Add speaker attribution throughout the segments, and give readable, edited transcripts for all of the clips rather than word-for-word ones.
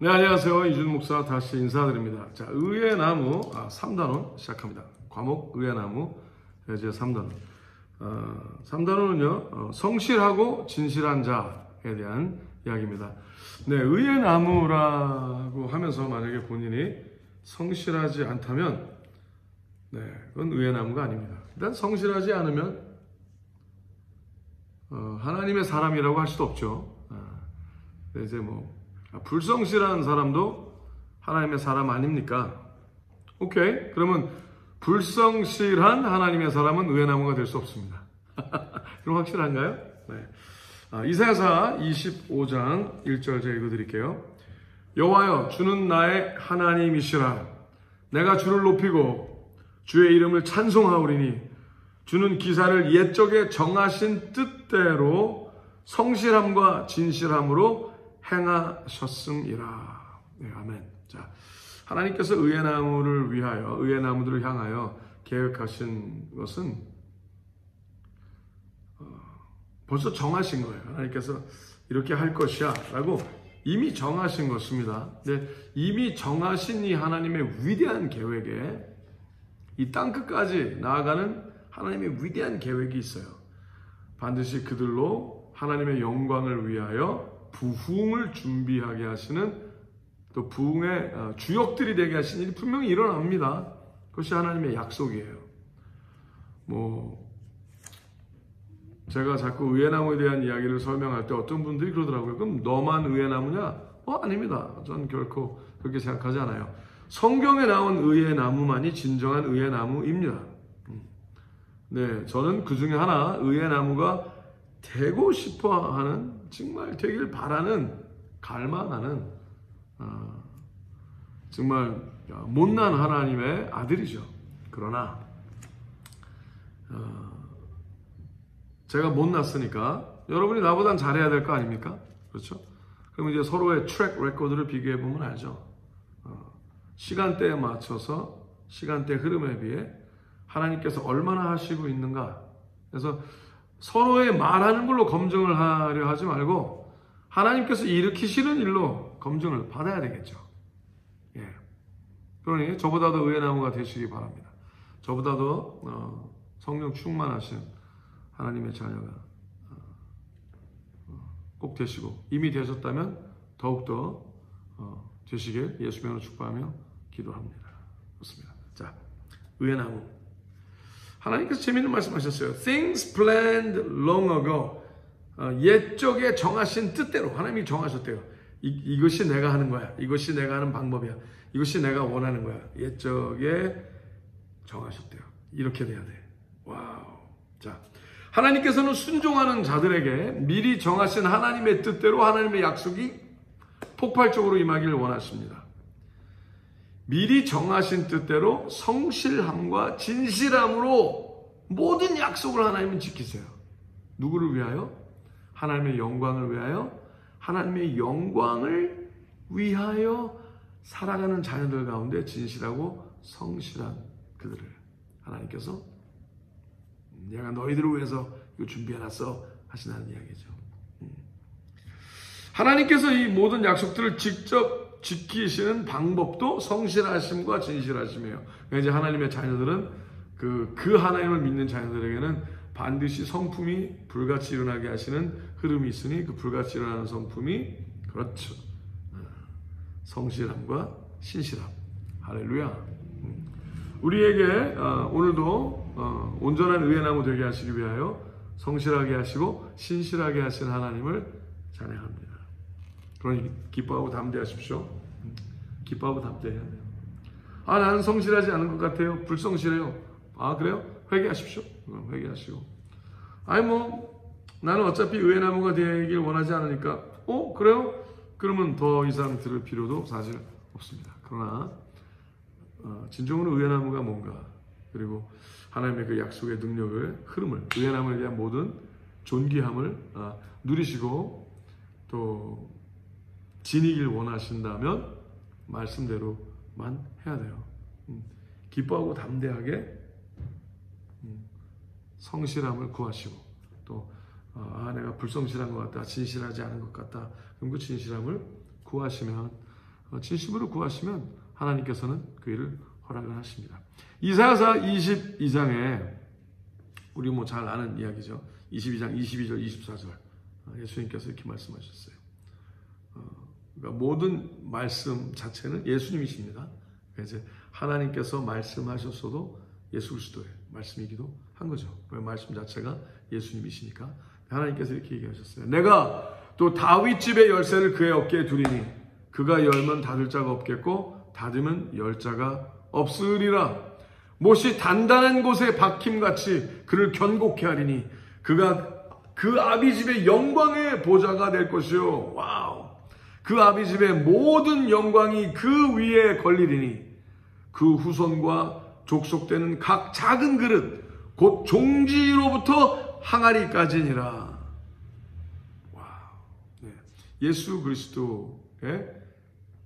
Speaker 1: 네, 안녕하세요. 이준 목사 다시 인사드립니다. 자, 의의 나무 3단원 시작합니다. 과목 의의 나무 제 3단원. 3단원은요, 성실하고 진실한 자에 대한 이야기입니다. 네, 의의 나무라고 하면서 만약에 본인이 성실하지 않다면, 네, 그건 의의 나무가 아닙니다. 일단 성실하지 않으면 하나님의 사람이라고 할 수도 없죠. 이제 불성실한 사람도 하나님의 사람 아닙니까? 오케이. 그러면 불성실한 하나님의 사람은 의의 나무가 될 수 없습니다. 그럼 확실한가요? 네. 이사야서 25장 1절 제가 읽어드릴게요. 여호와여, 주는 나의 하나님이시라. 내가 주를 높이고 주의 이름을 찬송하오리니 주는 기사를 옛적에 정하신 뜻대로 성실함과 진실함으로 행하셨음이라. 네, 아멘. 자, 하나님께서 의의 나무를 위하여, 의의 나무들을 향하여 계획하신 것은 벌써 정하신 거예요. 하나님께서 이렇게 할 것이야 라고 이미 정하신 것입니다. 근데 이미 정하신 이 하나님의 위대한 계획에 이 땅끝까지 나아가는 하나님의 위대한 계획이 있어요. 반드시 그들로 하나님의 영광을 위하여 부흥을 준비하게 하시는, 또 부흥의 주역들이 되게 하시는 일이 분명히 일어납니다. 그것이 하나님의 약속이에요. 제가 자꾸 의의 나무에 대한 이야기를 설명할 때 어떤 분들이 그러더라고요. 그럼 너만 의의 나무냐? 아닙니다. 저는 결코 그렇게 생각하지 않아요. 성경에 나온 의의 나무만이 진정한 의의 나무입니다. 네, 저는 그 중에 하나, 의의 나무가 되고 싶어 하는, 정말 되길 바라는, 갈망하는, 정말 못난 하나님의 아들이죠. 그러나, 제가 못났으니까 여러분이 나보단 잘해야 될 거 아닙니까? 그렇죠? 그럼 이제 서로의 트랙 레코드를 비교해 보면 알죠. 시간대에 맞춰서, 시간대 흐름에 비해 하나님께서 얼마나 하시고 있는가. 그래서 서로의 말하는 걸로 검증을 하려 하지 말고 하나님께서 일으키시는 일로 검증을 받아야 되겠죠. 예. 그러니 저보다도 의의 나무가 되시기 바랍니다. 저보다도 성령 충만하신 하나님의 자녀가 꼭 되시고, 이미 되셨다면 더욱더 되시길 예수님으로 축복하며 기도합니다. 좋습니다. 자, 의의 나무. 하나님께서 재미있는 말씀하셨어요. Things planned long ago. 옛적에 정하신 뜻대로 하나님이 정하셨대요. 이것이 내가 하는 거야. 이것이 내가 하는 방법이야. 이것이 내가 원하는 거야. 옛적에 정하셨대요. 이렇게 돼야 돼. 와우. 자, 하나님께서는 순종하는 자들에게 미리 정하신 하나님의 뜻대로 하나님의 약속이 폭발적으로 임하기를 원하십니다. 미리 정하신 뜻대로 성실함과 진실함으로 모든 약속을 하나님은 지키세요. 누구를 위하여? 하나님의 영광을 위하여, 하나님의 영광을 위하여 살아가는 자녀들 가운데 진실하고 성실한 그들을 하나님께서 내가 너희들을 위해서 이거 준비해놨어 하신다는 이야기죠. 하나님께서 이 모든 약속들을 직접 지키시는 방법도 성실하심과 진실하심이에요. 그러니까 이제 하나님의 자녀들은 그 하나님을 믿는 자녀들에게는 반드시 성품이 불같이 일어나게 하시는 흐름이 있으니 그 불같이 일어나는 성품이, 그렇죠, 성실함과 신실함. 할렐루야. 우리에게 오늘도 온전한 의의 나무 되게 하시기 위하여 성실하게 하시고 신실하게 하신 하나님을 찬양합니다. 그러니 기뻐하고 담대하십시오. 기뻐하고 담대해야 돼요. 나는 성실하지 않은 것 같아요. 불성실해요. 그래요? 회개하십시오. 회개하시고. 나는 어차피 의의 나무가 되길 원하지 않으니까. 그래요? 그러면 더 이상 들을 필요도 사실 없습니다. 그러나 진정으로 의의 나무가 뭔가, 그리고 하나님의 그 약속의 능력을, 흐름을, 의의 나무에 대한 모든 존귀함을 누리시고 또 지니길 원하신다면 말씀대로만 해야 돼요. 기뻐하고 담대하게 성실함을 구하시고, 또 내가 불성실한 것 같다, 진실하지 않은 것 같다, 그럼 그 진실함을 구하시면 진심으로 구하시면 하나님께서는 그 일을 허락을 하십니다. 이사야서 22장에 우리 뭐 잘 아는 이야기죠. 22장 22절 24절 예수님께서 이렇게 말씀하셨어요. 그러니까 모든 말씀 자체는 예수님이십니다. 이제 하나님께서 말씀하셨어도 예수 그리스도의 말씀이기도 한 거죠. 말씀 자체가 예수님이시니까 하나님께서 이렇게 얘기하셨어요. 내가 또 다윗 집의 열쇠를 그의 어깨에 두리니 그가 열면 닫을 자가 없겠고 닫으면 열 자가 없으리라. 못이 단단한 곳에 박힘같이 그를 견고케 하리니 그가 그 아비 집의 영광의 보좌가 될 것이요. 와우. 그 아비 집의 모든 영광이 그 위에 걸리리니 그 후손과 족속되는 각 작은 그릇 곧 종지로부터 항아리까지니라. 와우. 네. 예수 그리스도의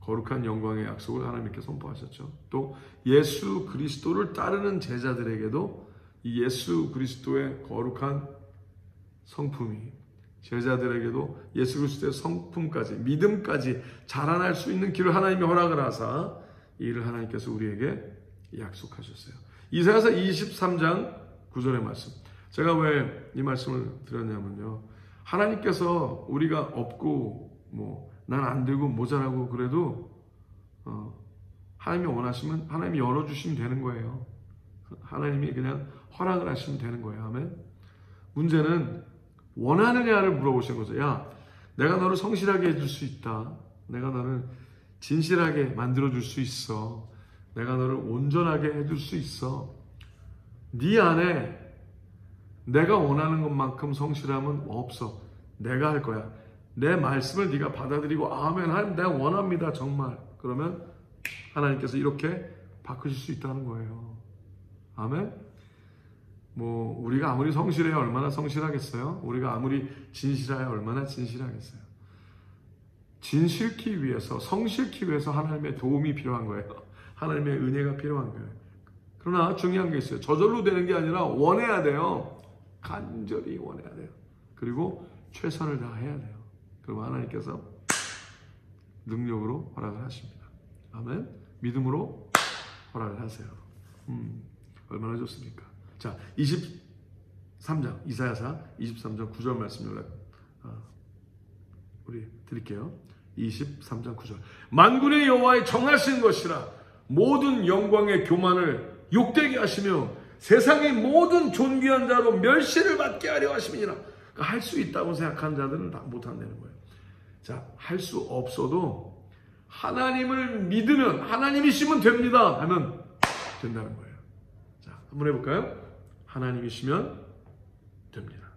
Speaker 1: 거룩한 영광의 약속을 하나님께 선포하셨죠. 또 예수 그리스도를 따르는 제자들에게도 이 예수 그리스도의 거룩한 성품이 제자들에게도 예수 그리스도의 성품까지 믿음까지 자라날 수 있는 길을 하나님이 허락을 하사 이 일을 하나님께서 우리에게 약속하셨어요. 이사야서 23장 9절의 말씀. 제가 왜 이 말씀을 드렸냐면요. 하나님께서 우리가 없고 난 안 되고 모자라고 그래도 하나님이 원하시면 하나님이 열어주시면 되는 거예요. 하나님이 그냥 허락을 하시면 되는 거예요. 아멘. 문제는 원하느냐를 물어보시는 거죠. 야, 내가 너를 성실하게 해줄 수 있다. 내가 너를 진실하게 만들어줄 수 있어. 내가 너를 온전하게 해줄 수 있어. 네 안에 내가 원하는 것만큼 성실함은 없어. 내가 할 거야. 내 말씀을 네가 받아들이고 아멘 하나님 내가 원합니다. 정말. 그러면 하나님께서 이렇게 바꾸실 수 있다는 거예요. 아멘. 우리가 아무리 성실해야 얼마나 성실하겠어요? 우리가 아무리 진실해야 얼마나 진실하겠어요? 진실기 위해서, 성실기 위해서 하나님의 도움이 필요한 거예요. 하나님의 은혜가 필요한 거예요. 그러나 중요한 게 있어요. 저절로 되는 게 아니라 원해야 돼요. 간절히 원해야 돼요. 그리고 최선을 다해야 돼요. 그러면 하나님께서 능력으로 허락을 하십니다. 아멘. 믿음으로 허락을 하세요. 얼마나 좋습니까? 자, 23장 이사야서 23장 9절 말씀 연락 우리 드릴게요. 23장 9절. 만군의 여호와의 정하신 것이라 모든 영광의 교만을 욕되게 하시며 세상의 모든 존귀한 자로 멸시를 받게 하려 하심이니라. 그러니까 할 수 있다고 생각하는 자들은 다 못한다는 거예요. 자, 할 수 없어도 하나님을 믿으면 하나님이시면 됩니다 하면 된다는 거예요. 자, 한번 해볼까요? 하나님이시면 됩니다.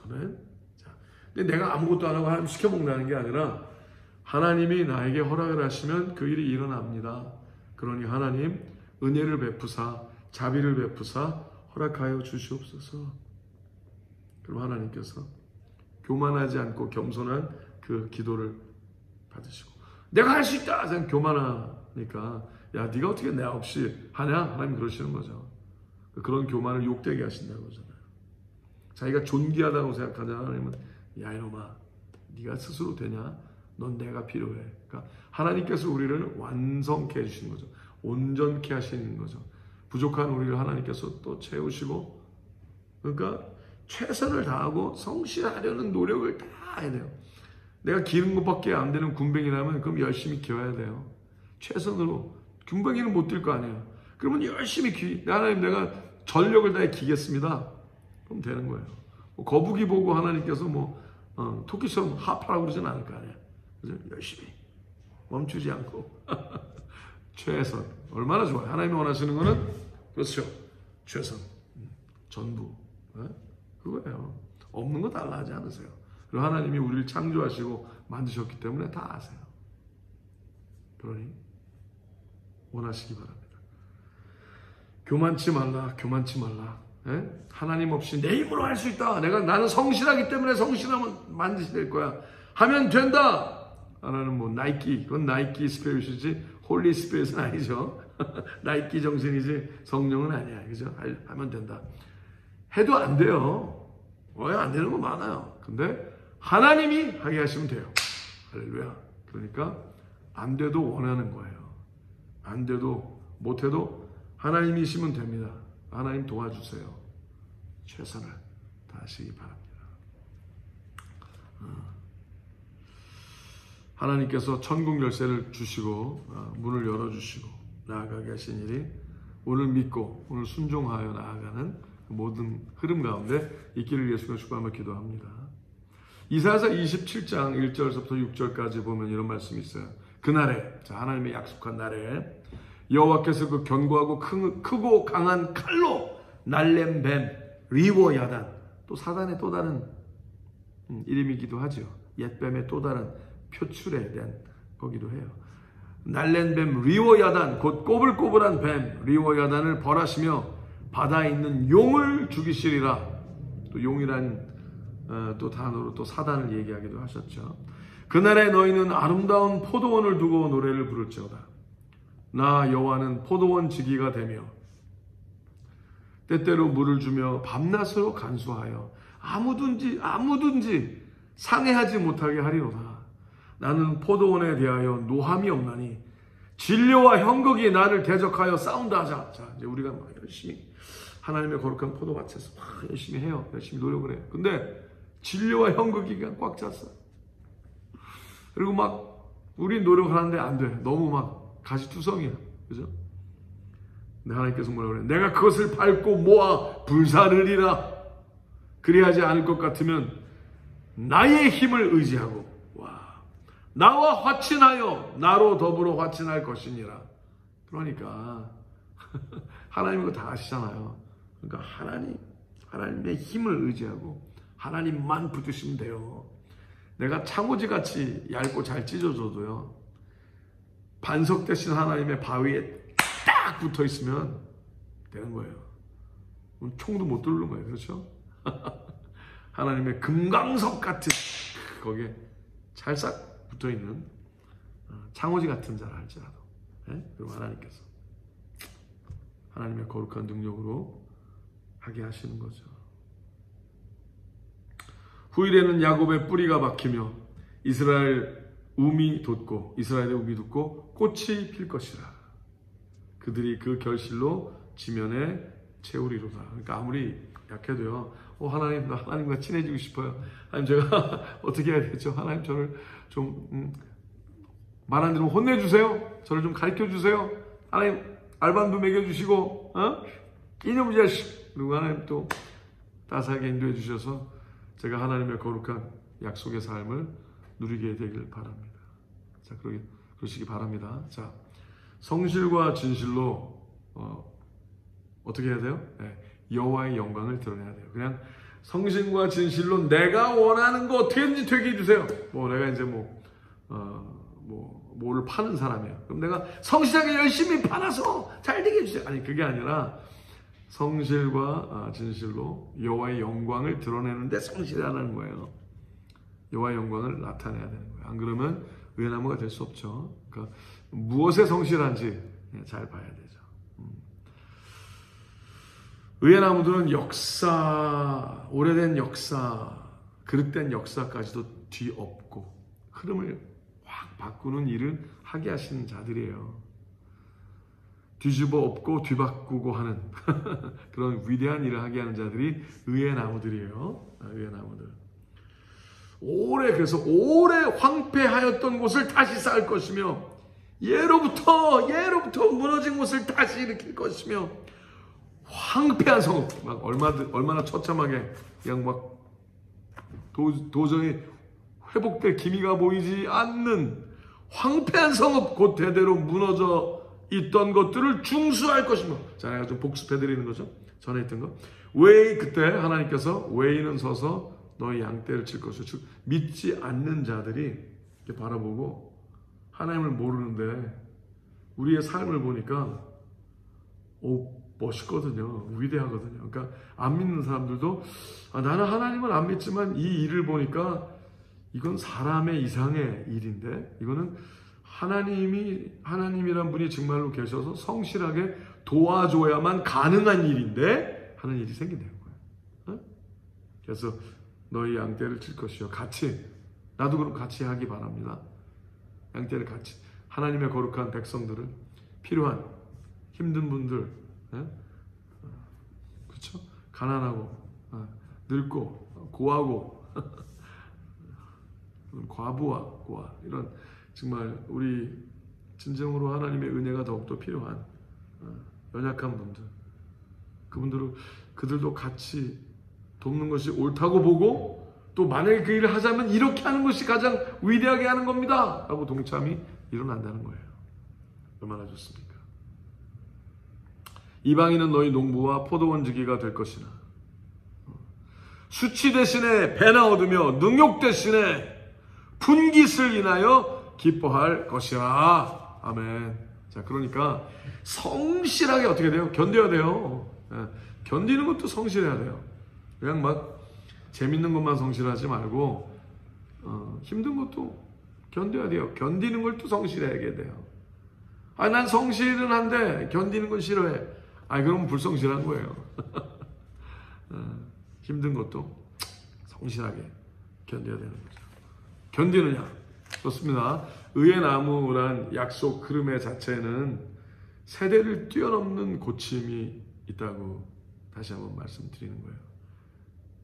Speaker 1: 아멘. 자, 근데 내가 아무것도 안 하고 하나님 시켜먹는다는 게 아니라 하나님이 나에게 허락을 하시면 그 일이 일어납니다. 그러니 하나님 은혜를 베푸사 자비를 베푸사 허락하여 주시옵소서. 그럼 하나님께서 교만하지 않고 겸손한 그 기도를 받으시고 내가 할 수 있다 생각 교만하니까 야 네가 어떻게 내 없이 하냐? 하나님 그러시는 거죠. 그런 교만을 욕되게 하신다는 거잖아요. 자기가 존귀하다고 생각하는 하나님은 야 이놈아 네가 스스로 되냐? 넌 내가 필요해. 그러니까 하나님께서 우리를 완성케 해주시는 거죠. 온전케 하시는 거죠. 부족한 우리를 하나님께서 또 채우시고 그러니까 최선을 다하고 성실하려는 노력을 다 해야 돼요. 내가 기는 것밖에 안 되는 군뱅이라면 그럼 열심히 기어야 돼요. 최선으로. 군뱅이는 못 뛸 거 아니에요. 그러면 열심히 하나님 내가 전력을 다해 기겠습니다. 그럼 되는 거예요. 거북이 보고 하나님께서 토끼처럼 하파라고 그러진 않을 거 아니에요. 그래서 열심히 멈추지 않고 최선. 얼마나 좋아요. 하나님이 원하시는 거는 그렇죠. 최선. 전부. 그거예요. 없는 거 달라 하지 않으세요. 그리고 하나님이 우리를 창조하시고 만드셨기 때문에 다 아세요. 그러니 원하시기 바랍니다. 교만치 말라. 교만치 말라. 하나님 없이 내 힘으로 할 수 있다. 나는 성실하기 때문에 성실하면 반드시 될 거야. 하면 된다. 하나는 나이키. 그건 나이키 스피릿이지 홀리 스피릿은 아니죠. 나이키 정신이지 성령은 아니야. 그죠? 하면 된다. 해도 안 돼요. 왜 안 되는 거 많아요. 근데 하나님이 하게 하시면 돼요. 할렐루야. 그러니까 안 돼도 원하는 거예요. 안 돼도 못해도 하나님이시면 됩니다. 하나님 도와주세요. 최선을 다하시기 바랍니다. 하나님께서 천국 열쇠를 주시고 문을 열어주시고 나아가게 하신 일이 오늘 믿고 오늘 순종하여 나아가는 모든 흐름 가운데 있기를 예수가 축복하며 기도합니다. 이사야서 27장 1절부터 6절까지 보면 이런 말씀이 있어요. 그날에, 자, 하나님의 약속한 날에 여호와께서 그 견고하고 크고 강한 칼로 날랜 뱀 리워야단, 또 사단의 또 다른 이름이기도 하죠. 옛뱀의 또 다른 표출에 대한 거기도 해요. 날랜 뱀 리워야단, 곧 꼬불꼬불한 뱀 리워야단을 벌하시며 바다에 있는 용을 죽이시리라. 또 용이란 또 단어로 또 사단을 얘기하기도 하셨죠. 그날에 너희는 아름다운 포도원을 두고 노래를 부를지어다. 나 여호와는 포도원 지기가 되며 때때로 물을 주며 밤낮으로 간수하여 아무든지 상해하지 못하게 하리로다. 나는 포도원에 대하여 노함이 없나니 진료와 형극이 나를 대적하여 싸운다 하자. 자, 이제 우리가 막 열심히 하나님의 거룩한 포도밭에서 막 열심히 해요. 열심히 노력을 해요. 근데 진료와 형극이 그냥 꽉 찼어. 그리고 막 우리 노력하는데 안 돼. 너무 막 가시투성이야. 그죠? 근데 하나님께서 뭐라고 그래요? 내가 그것을 밟고 모아 불사르리라. 그리하지 않을 것 같으면 나의 힘을 의지하고 나와 화친하여 나로 더불어 화친할 것이니라. 그러니까 하나님 그거 다 아시잖아요. 그러니까 하나님의 힘을 의지하고 하나님만 붙으시면 돼요. 내가 창호지같이 얇고 잘 찢어져도요, 반석 대신 하나님의 바위에 딱 붙어 있으면 되는 거예요. 총도 못 뚫는 거예요. 그렇죠? 하나님의 금강석 같은 거기에 찰싹 붙어있는 창호지 같은 자라 할지라도, 그리고 하나님께서 하나님의 거룩한 능력으로 하게 하시는 거죠. 후일에는 야곱의 뿌리가 박히며 이스라엘의 움이 돋고 꽃이 필 것이라. 그들이 그 결실로 지면에 채우리로다. 그러니까 아무리 약해도요, 하나님, 나 하나님과 친해지고 싶어요. 하나님, 제가 어떻게 해야 되죠? 하나님, 저를 좀 말 안 들으면 혼내주세요. 저를 좀 가르쳐주세요. 하나님, 알밤도 먹여주시고 이놈의 자식. 그리고 하나님 또 따스하게 인도해 주셔서 제가 하나님의 거룩한 약속의 삶을 누리게 되길 바랍니다. 자, 그러시기 바랍니다. 자, 성실과 진실로 어떻게 해야 돼요? 여호와의 영광을 드러내야 돼요. 그냥 성실과 진실로 내가 원하는 거 어떻게든지 되게 해주세요. 내가 이제 뭐를 파는 사람이야. 그럼 내가 성실하게 열심히 팔아서 잘 되게 해주세요. 아니, 그게 아니라 성실과 진실로 여호와의 영광을 드러내는데 성실하는 거예요. 여호와의 영광을 나타내야 되는 거예요. 안 그러면 의나무가 될 수 없죠. 그러니까 무엇에 성실한지 잘 봐야 되죠. 의나무들은 역사, 오래된 역사, 그릇된 역사까지도 뒤엎고 흐름을 확 바꾸는 일을 하게 하시는 자들이에요. 뒤집어 엎고 뒤바꾸고 하는 그런 위대한 일을 하게 하는 자들이 의의 나무들이에요. 의의 나무들. 그래서 오래 황폐하였던 곳을 다시 쌓을 것이며 예로부터 무너진 곳을 다시 일으킬 것이며 황폐한 성읍, 막 얼마나 처참하게 그냥 막 도저히 회복될 기미가 보이지 않는 황폐한 성읍, 곧 대대로 무너져 있던 것들을 중수할 것이며. 자, 내가 좀 복습해드리는 거죠. 전에 있던 거. 그때 하나님께서 외인은 서서 너의 양떼를 칠 것이요. 즉 믿지 않는 자들이 이렇게 바라보고 하나님을 모르는데 우리의 삶을 보니까 멋있거든요. 위대하거든요. 그러니까 안 믿는 사람들도 나는 하나님을 안 믿지만 이 일을 보니까 이건 사람의 이상의 일인데 이거는 하나님이란 분이 정말로 계셔서 성실하게 도와줘야만 가능한 일인데 하는 일이 생긴다는 거예요. 그래서 너희 양떼를 칠 것이요. 같이, 나도 그럼 같이 하기 바랍니다. 양떼를 같이. 하나님의 거룩한 백성들을 필요한 힘든 분들, 그렇죠? 가난하고 늙고 고하고 과부와 고아 이런 정말 우리 진정으로 하나님의 은혜가 더욱더 필요한 연약한 분들, 그들도 같이 돕는 것이 옳다고 보고 또 만약에 그 일을 하자면 이렇게 하는 것이 가장 위대하게 하는 겁니다 라고 동참이 일어난다는 거예요. 얼마나 좋습니까? 이방인은 너희 농부와 포도원지기가 될 것이나 수치 대신에 배나 얻으며 능욕 대신에 분깃을 인하여 기뻐할 것이라. 아멘. 자, 그러니까 성실하게 어떻게 돼요? 견뎌야 돼요. 견디는 것도 성실해야 돼요. 그냥 막 재밌는 것만 성실하지 말고 힘든 것도 견뎌야 돼요. 견디는 걸 또 성실하게 돼요. 난 성실은 한데 견디는 건 싫어해. 그럼 불성실한 거예요. 힘든 것도 성실하게 견뎌야 되는 거죠. 견디느냐? 좋습니다. 의의 나무란 약속 흐름의 자체는 세대를 뛰어넘는 고침이 있다고 다시 한번 말씀드리는 거예요.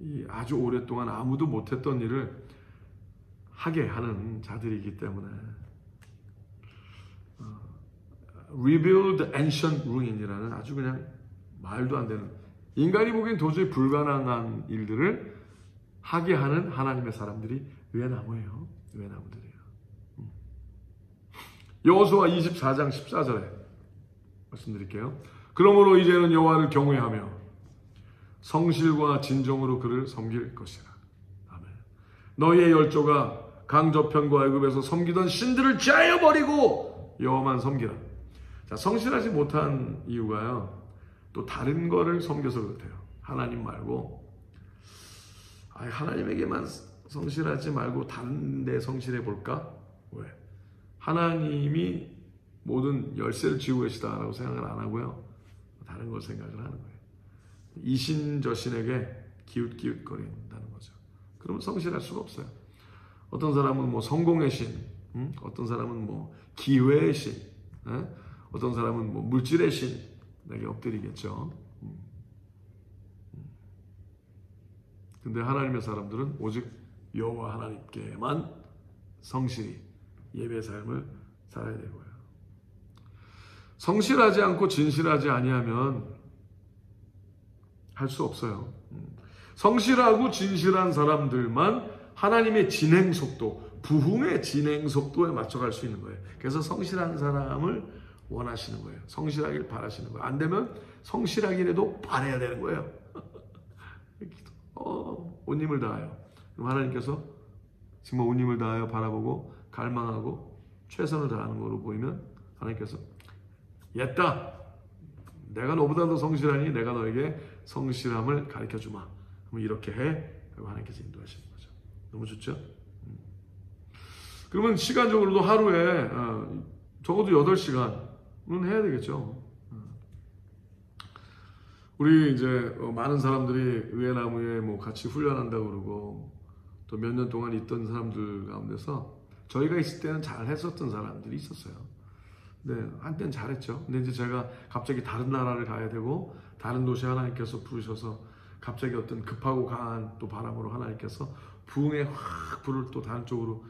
Speaker 1: 이 아주 오랫동안 아무도 못했던 일을 하게 하는 자들이기 때문에 Rebuild Ancient Ruin이라는 아주 그냥 말도 안 되는 인간이 보기엔 도저히 불가능한 일들을 하게 하는 하나님의 사람들이 의의 나무예요. 의의 나무들이에요. 여호수아 24장 14절에 말씀드릴게요. 그러므로 이제는 여호와를 경외하며 성실과 진정으로 그를 섬길 것이라. 아멘. 너희의 열조가 강저편과 애굽에서 섬기던 신들을 제하여 버리고 여호와만 섬기라. 자, 성실하지 못한 이유가요. 또 다른 거를 섬겨서 그렇대요. 하나님 말고 하나님에게만 성실하지 말고 다른 데 성실해 볼까? 왜? 하나님이 모든 열쇠를 쥐고 계시다라고 생각을 안 하고요. 다른 걸 생각을 하는 거예요. 이신저신에게 기웃기웃거린다는 거죠. 그러면 성실할 수가 없어요. 어떤 사람은 뭐 성공의 신, 어떤 사람은 뭐 기회의 신, 어떤 사람은 뭐 물질의 신에게 엎드리겠죠. 근데 하나님의 사람들은 오직 여호와 하나님께만 성실히 예배 삶을 살아야 되고요. 성실하지 않고 진실하지 아니하면 할 수 없어요. 성실하고 진실한 사람들만 하나님의 진행 속도, 부흥의 진행 속도에 맞춰갈 수 있는 거예요. 그래서 성실한 사람을 원하시는 거예요. 성실하길 바라시는 거예요. 안 되면 성실하기라도 바라야 되는 거예요. 온 힘을 다하여. 그럼 하나님께서 정말 온 힘을 다하여 바라보고 갈망하고 최선을 다하는 거로 보이면 하나님께서 옛다. 내가 너보다 더 성실하니 내가 너에게 성실함을 가르쳐주마. 그럼 이렇게 해. 그리고 하나님께서 인도하시는 거죠. 너무 좋죠? 그러면 시간적으로도 하루에 적어도 8시간은 해야 되겠죠. 우리 이제 많은 사람들이 의의 나무에 뭐 같이 훈련한다고 그러고 또 몇 년 동안 있던 사람들 가운데서 저희가 있을 때는 잘 했었던 사람들이 있었어요. 네, 한때는 잘했죠. 근데 이제 제가 갑자기 다른 나라를 가야 되고 다른 도시 하나님께서 부르셔서 갑자기 어떤 급하고 강한 또 바람으로 하나님께서 부흥의 확 불을 또 다른 쪽으로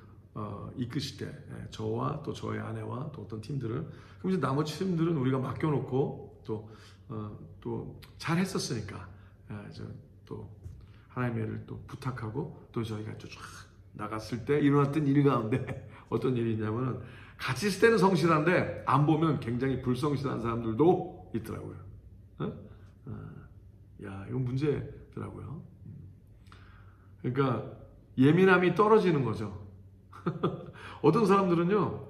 Speaker 1: 이끄실 때 저와 또 저의 아내와 또 어떤 팀들을 그럼 이제 나머지 팀들은 우리가 맡겨놓고 또 잘했었으니까 또 하나님의 일을 또 부탁하고 또 저희가 쫙 나갔을 때 일어났던 일 가운데 어떤 일이 있냐면은 같이 있을 때는 성실한데 안 보면 굉장히 불성실한 사람들도 있더라고요. 야, 이건 문제더라고요. 그러니까 예민함이 떨어지는 거죠. 어떤 사람들은요,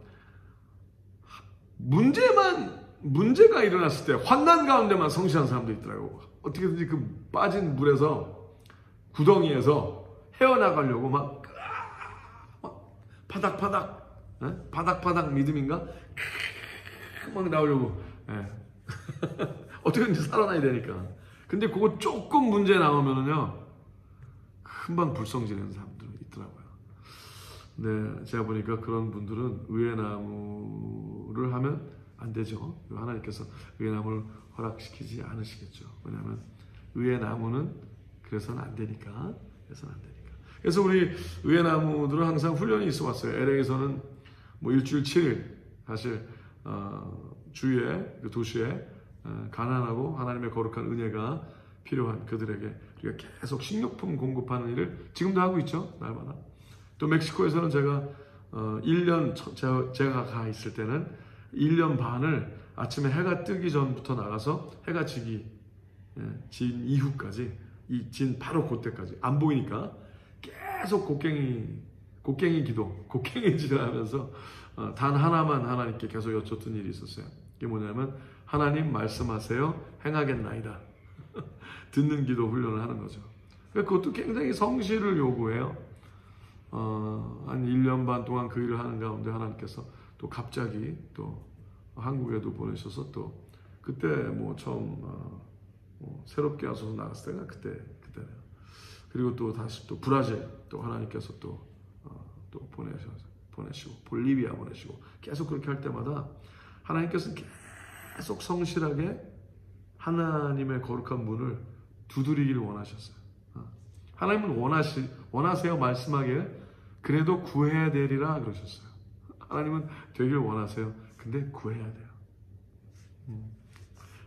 Speaker 1: 문제가 일어났을 때 환난 가운데만 성실한 사람도 있더라고요. 어떻게든지 그 빠진 물에서 구덩이에서 헤어나가려고 막 바닥바닥 믿음인가? 막 나오려고 어떻게든지 살아나야 되니까. 근데 그거 조금 문제 나오면은요 금방 불성실한 사람들 있더라고요. 네, 제가 보니까 그런 분들은 의회나무를 하면 안 되죠. 하나님께서 의회나무를 허락시키지 않으시겠죠. 왜냐하면 의회나무는 그래서는 안 되니까. 그래서 우리 의회나무들은 항상 훈련이 있어 왔어요. LA에서는 뭐 일주일 7일 사실 주위에 그 도시에 가난하고 하나님의 거룩한 은혜가 필요한 그들에게 우리가 계속 식료품 공급하는 일을 지금도 하고 있죠. 날마다. 또 멕시코에서는 제가 1년 제가 가 있을 때는 1년 반을 아침에 해가 뜨기 전부터 나가서 해가 진 이후까지 진 바로 그때까지 안 보이니까 계속 곡괭이 기도, 곡괭이질을 하면서 단 하나만 하나님께 계속 여쭙던 일이 있었어요. 이게 뭐냐면 하나님 말씀하세요 행하겠나이다. 듣는 기도 훈련을 하는 거죠. 그것도 굉장히 성실을 요구해요. 한 1년 반 동안 그 일을 하는 가운데 하나님께서 또 갑자기 또 한국에도 보내셔서 또 그때 뭐 처음 새롭게 와서 나갔을 때가 그때네요. 그리고 또 다시 또 브라질 또 하나님께서 또 보내시고 볼리비아 보내시고 계속 그렇게 할 때마다 하나님께서는 계속 성실하게 하나님의 거룩한 문을 두드리기를 원하셨어요. 하나님은 원하세요 말씀하기를 그래도 구해야 되리라 그러셨어요. 하나님은 되길 원하세요. 근데 구해야 돼요.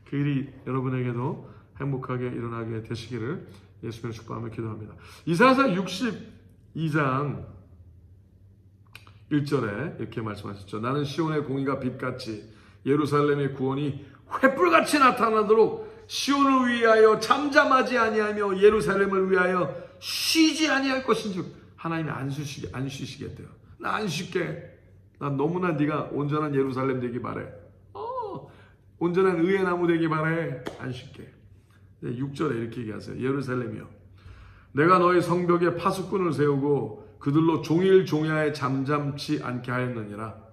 Speaker 1: 그 일이 여러분에게도 행복하게 일어나게 되시기를 예수님의 축복하며 기도합니다. 이사야서 62장 1절에 이렇게 말씀하셨죠. 나는 시온의 공의가 빛같이 예루살렘의 구원이 횃불같이 나타나도록 시온을 위하여 잠잠하지 아니하며 예루살렘을 위하여 쉬지 아니할 것인즉 하나님이 안 쉬시겠대요. 나 안 쉴게. 난 너무나 네가 온전한 예루살렘 되기 바래. 온전한 의의 나무 되기 바래. 안 쉴게. 6절에 이렇게 얘기하세요. 예루살렘이여 내가 너희 성벽에 파수꾼을 세우고 그들로 종일 종야에 잠잠치 않게 하였느니라.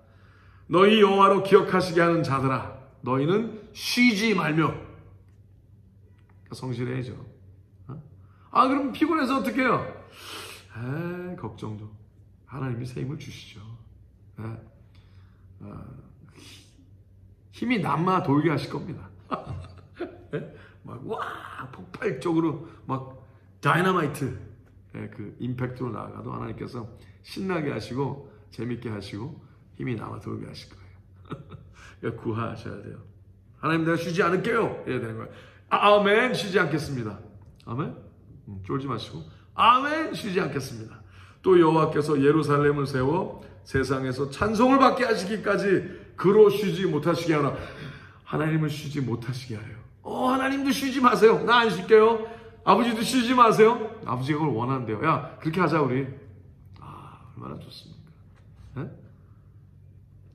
Speaker 1: 너희 여호와로 기억하시게 하는 자들아 너희는 쉬지 말며. 성실해야죠. 그럼 피곤해서 어떻게 해요? 걱정도 하나님이 새 힘을 주시죠. 힘이 남아 돌게 하실 겁니다. 막 폭발적으로 막 다이너마이트 그 임팩트로 나아가도 하나님께서 신나게 하시고 재밌게 하시고 힘이 남아 돌게 하실 거예요. 그러니까 구하셔야 돼요. 하나님 내가 쉬지 않을게요. 이래야 되는 거예요. 아멘 쉬지 않겠습니다. 아멘 쫄지 마시고 아멘 쉬지 않겠습니다. 또 여호와께서 예루살렘을 세워 세상에서 찬송을 받게 하시기까지 그로 쉬지 못하시게 하라. 하나님은 쉬지 못하시게 하래요. 하나님도 쉬지 마세요. 나 안 쉴게요. 아버지도 쉬지 마세요. 아버지가 그걸 원한대요. 야 그렇게 하자 우리. 얼마나 좋습니까?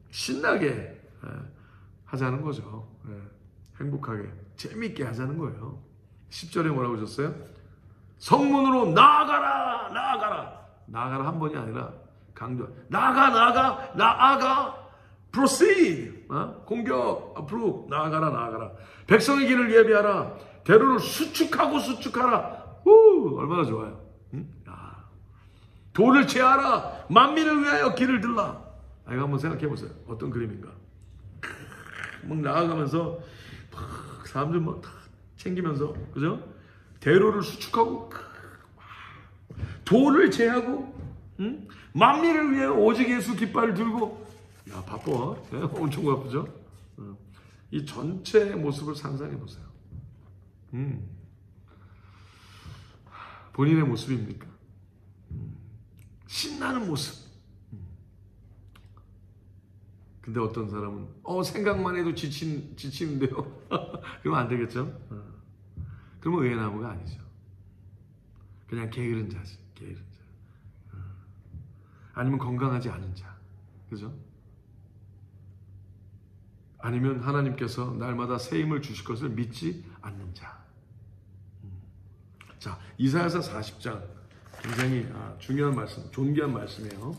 Speaker 1: 신나게 하자는 거죠. 행복하게 재밌게 하자는 거예요. 10절에 뭐라고 하셨어요? 성문으로 나아가라 나아가라. 나아가라 한 번이 아니라 강조. 나아가 proceed. 공격 앞으로 나아가라. 백성의 길을 예비하라. 대로를 수축하라. 얼마나 좋아요. 돌을 제하라. 만민을 위하여 길을 들라. 이거 한번 생각해 보세요. 어떤 그림인가. 막 나아가면서 사람들 막 챙기면서 그죠? 대로를 수축하고 돌을 제하고 만민을 위해 오직 예수 깃발을 들고 바빠. 엄청 바쁘죠? 이 전체 모습을 상상해 보세요. 본인의 모습입니까? 신나는 모습. 근데 어떤 사람은 생각만 해도 지치는데요. 그러면 안 되겠죠? 그러면 의외나무가 아니죠. 그냥 게으른 자지. 게으른 자. 아니면 건강하지 않은 자. 그죠? 아니면 하나님께서 날마다 새 힘을 주실 것을 믿지 않는 자. 자, 이사야서 40장 굉장히 중요한 말씀, 존귀한 말씀이에요.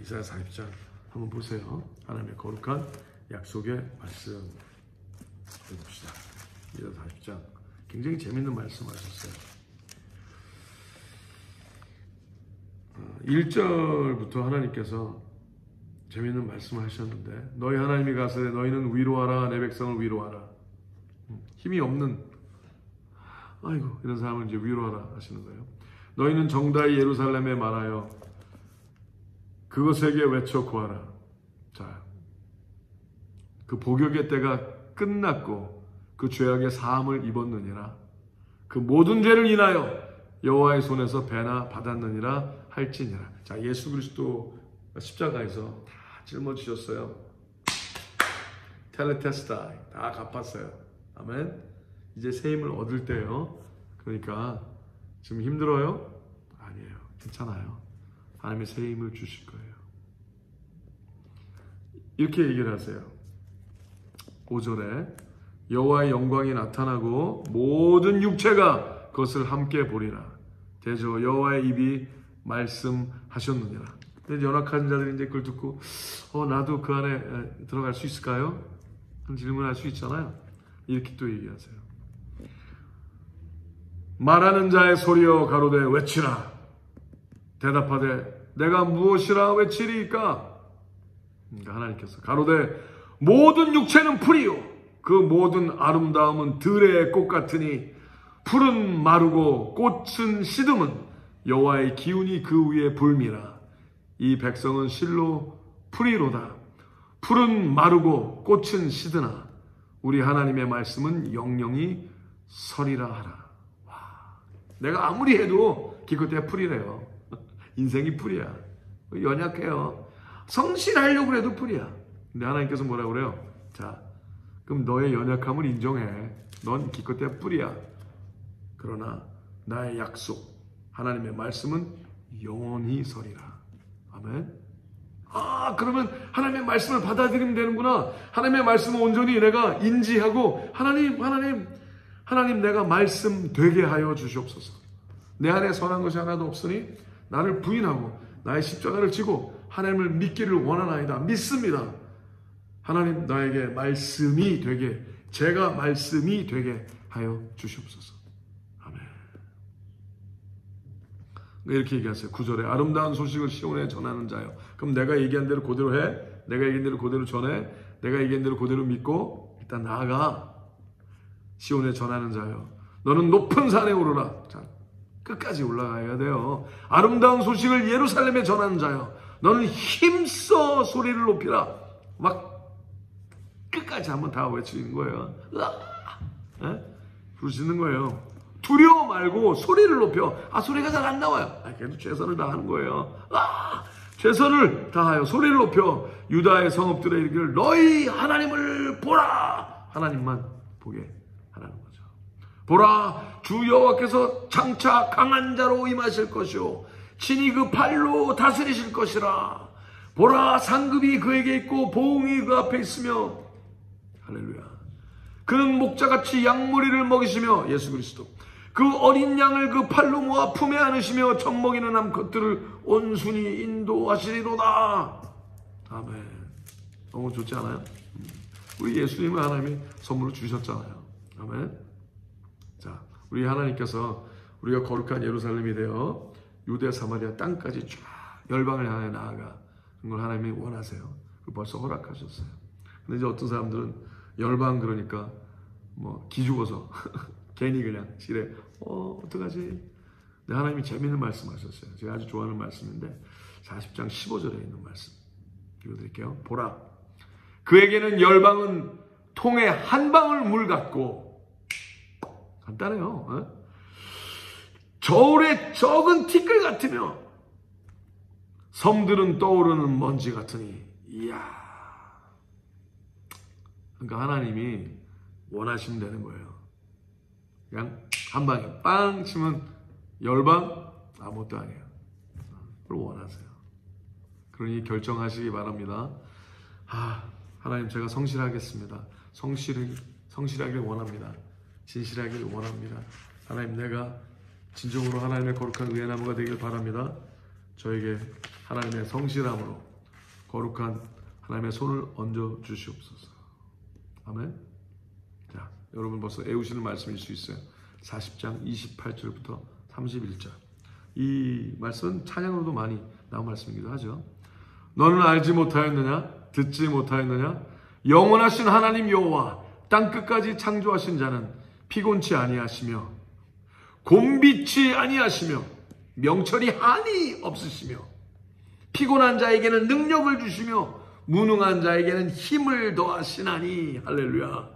Speaker 1: 이사야 40장 한번 보세요. 하나님의 거룩한 약속의 말씀 봅시다. 이사야 40장 굉장히 재밌는 말씀 하셨어요. 1절부터 하나님께서 재미있는 말씀을 하셨는데, 너희 하나님이 가시되 너희는 위로하라, 내 백성을 위로하라. 힘이 없는 이런 사람을 이제 위로하라 하시는 거예요. 너희는 정다이 예루살렘에 말하여 그것에게 외쳐 구하라. 자, 그 복역의 때가 끝났고 그 죄악의 사함을 입었느니라. 그 모든 죄를 인하여 여호와의 손에서 배나 받았느니라 할지니라. 자, 예수 그리스도 십자가에서 다 짊어지셨어요. 텔레테스타이 다 갚았어요. 아멘. 이제 새 힘을 얻을 때예요. 그러니까 지금 힘들어요? 아니에요. 괜찮아요. 하나님의 새 힘을 주실 거예요. 이렇게 얘기를 하세요. 5절에 여호와의 영광이 나타나고 모든 육체가 그것을 함께 보리라. 대저 여호와의 입이 말씀하셨느니라. 근데 연약한 자들이 이제 그걸 듣고 나도 그 안에 들어갈 수 있을까요? 그런 질문할 수 있잖아요. 이렇게 또 얘기하세요. 말하는 자의 소리여 가로되 외치라. 대답하되 내가 무엇이라 외치리이까? 그러니까 하나님께서 가로되 모든 육체는 풀이요 그 모든 아름다움은 들의 꽃 같으니 풀은 마르고 꽃은 시듬은 여호와의 기운이 그 위에 불미라. 이 백성은 실로 풀이로다. 풀은 마르고 꽃은 시드나 우리 하나님의 말씀은 영영이 서리라 하라. 와, 내가 아무리 해도 기껏해야 풀이래요. 인생이 풀이야. 연약해요. 성실하려고 해도 풀이야. 근데 하나님께서 뭐라고 그래요? 자, 그럼 너의 연약함을 인정해. 넌 기껏해야 풀이야. 그러나 나의 약속, 하나님의 말씀은 영원히 서리라. 아멘. 그러면 하나님의 말씀을 받아들이면 되는구나. 하나님의 말씀을 온전히 내가 인지하고 하나님 내가 말씀 되게 하여 주시옵소서. 내 안에 선한 것이 하나도 없으니 나를 부인하고 나의 십자가를 지고 하나님을 믿기를 원하나이다. 믿습니다. 하나님 나에게 말씀이 되게, 제가 말씀이 되게 하여 주시옵소서. 아멘. 이렇게 얘기하세요. 9절에 아름다운 소식을 시온에 전하는 자요. 그럼 내가 얘기한 대로 그대로 해. 내가 얘기한 대로 그대로 전해. 내가 얘기한 대로 그대로 믿고 일단 나아가. 시온에 전하는 자요. 너는 높은 산에 오르라. 자, 끝까지 올라가야 돼요. 아름다운 소식을 예루살렘에 전하는 자요. 너는 힘써 소리를 높이라. 막 끝까지 한번 다 외치는 거예요. 부르시는 거예요. 두려워 말고 소리를 높여. 소리가 잘 안 나와요. 그래도 최선을 다하는 거예요. 최선을 다하여 소리를 높여 유다의 성읍들에 이르기를 너희 하나님을 보라. 하나님만 보게 하라는 거죠. 보라, 주 여호와께서 장차 강한 자로 임하실 것이요 친히 그 팔로 다스리실 것이라. 보라, 상급이 그에게 있고 보응이 그 앞에 있으며, 할렐루야, 그는 목자같이 양무리를 먹이시며, 예수 그리스도 그 어린 양을 그 팔로 모아 품에 안으시며 젖먹이는 암컷들을 온순히 인도하시리로다. 아멘. 너무 좋지 않아요? 우리 예수님을 하나님이 선물로 주셨잖아요. 아멘. 자, 우리 하나님께서 우리가 거룩한 예루살렘이 되어 유대 사마리아 땅까지 쫙 열방을 향해 나아가 그걸 하나님이 원하세요. 그걸 벌써 허락하셨어요. 근데 이제 어떤 사람들은 열방 그러니까 기죽어서 괜히 그냥 지레 어떡하지? 근데 하나님이 재밌는 말씀하셨어요. 제가 아주 좋아하는 말씀인데 40장 15절에 있는 말씀 읽어드릴게요. 보라, 그에게는 열방은 통에 한 방울 물 같고, 간단해요. 저울의 적은 티끌 같으며 섬들은 떠오르는 먼지 같으니. 이야. 그러니까 하나님이 원하시면 되는 거예요. 그냥 한 방에 빵 치면 열방 아무것도 아니에요. 그걸 원하세요. 그러니 결정하시기 바랍니다. 하나님, 제가 성실하겠습니다. 성실하길 원합니다. 진실하길 원합니다. 하나님, 내가 진정으로 하나님의 거룩한 의의 나무가 되길 바랍니다. 저에게 하나님의 성실함으로 거룩한 하나님의 손을 얹어 주시옵소서. 아멘. 자, 여러분 벌써 애우시는 말씀일 수 있어요. 40장 28절부터 31절. 이 말씀은 찬양으로도 많이 나온 말씀이기도 하죠. 너는 알지 못하였느냐? 듣지 못하였느냐? 영원하신 하나님 여호와 땅끝까지 창조하신 자는 피곤치 아니하시며 곤비치 아니하시며 명철이 한이 없으시며 피곤한 자에게는 능력을 주시며 무능한 자에게는 힘을 더하시나니. 할렐루야.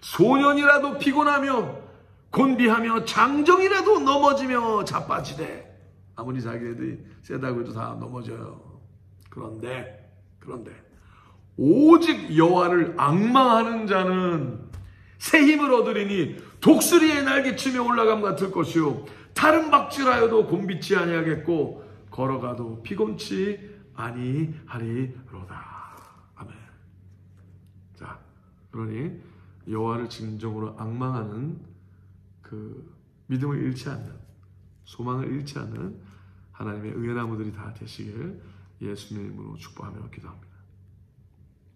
Speaker 1: 소년이라도 피곤하며 곤비하며 장정이라도 넘어지며 자빠지되. 아무리 자기들이 세다고 해도 다 넘어져요. 그런데 오직 여호와를 앙망하는 자는 새 힘을 얻으리니 독수리의 날개치며 올라감과 같을 것이요 다른 박질하여도 곤비치 아니하겠고 걸어가도 피곤치 아니하리로다. 아멘. 자, 그러니 여호와를 진정으로 앙망하는 그 믿음을 잃지 않는, 소망을 잃지 않는 하나님의 의나무들이 다 되시길 예수님의 이름으로 축복하며 기도합니다.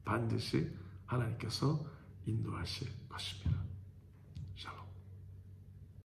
Speaker 1: 반드시 하나님께서 인도하실 것입니다.